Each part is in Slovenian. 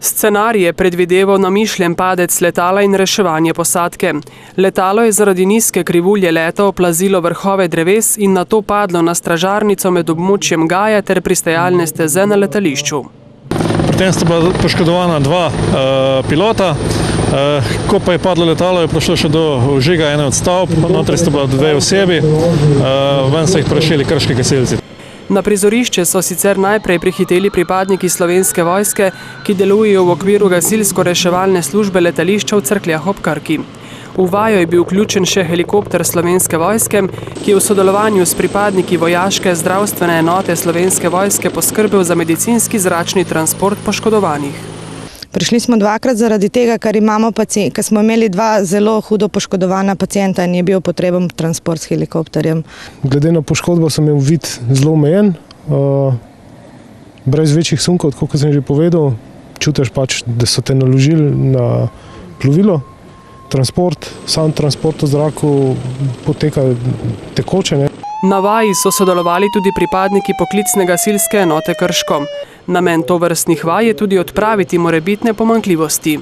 Scenarij je predvideval namišljen padec letala in reševanje posadke. Letalo je zaradi nizke krivulje leta oplazilo vrhove dreves in nato padlo na stražarnico med območjem Gaja ter pristajalne steze na letališču. Pri tem sta bila poškodovana dva pilota. Ko pa je padlo letalo, je prišlo še do vžiga ene od stavb, notri sta bila dve osebi, ven so jih prešili krški gasilci. Na prizorišče so sicer najprej prihiteli pripadniki Slovenske vojske, ki delujejo v okviru gasilsko-reševalne službe letališča v Cerkljah ob Krki. V vajo je bil vključen še helikopter Slovenske vojske, ki je v sodelovanju s pripadniki vojaške zdravstvene enote Slovenske vojske poskrbel za medicinski zračni transport poškodovanih. Prišli smo dvakrat zaradi tega, ker smo imeli dva zelo hudo poškodovana pacienta in je bil potreben transport s helikopterjem. Glede na poškodbo sem imel vid zelo omejen, brez večjih sunkov, kot sem že povedal. Čutiš pač, da so te naložili na plovilo. Sam transport v zraku poteka tekoče. Na vaji so sodelovali tudi pripadniki poklicne gasilske enote Krško. Namen tovrstnih vaj je tudi odpraviti morebitne pomanjkljivosti.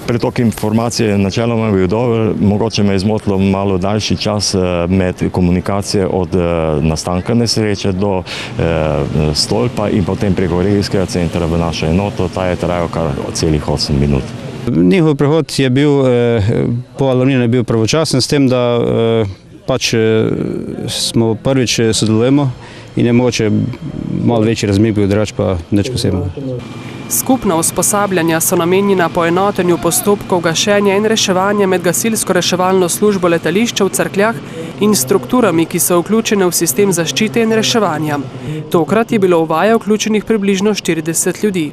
Pretok informacije načeloma je bil dober, mogoče me je zmotilo malo daljši čas med komunikacije od nastanka nesreče do stolpa in potem preko regijskega centra v našo enoto. Ta je trajal kar celih 8 minut. Njihov prihod je bil, po alarmiranju je bil pravočasen, s tem, da pač smo prvič sodelujemo in je mogoče malo večji razmik bil, drugače pa nič posebno. Skupna usposabljanja so namenjena poenotenju postopkov gašenja in reševanja med gasilsko-reševalno službo letališča v Cerkljah in strukturami, ki so vključene v sistem zaščite in reševanja. Tokrat je bilo v vajo vključenih približno 40 ljudi.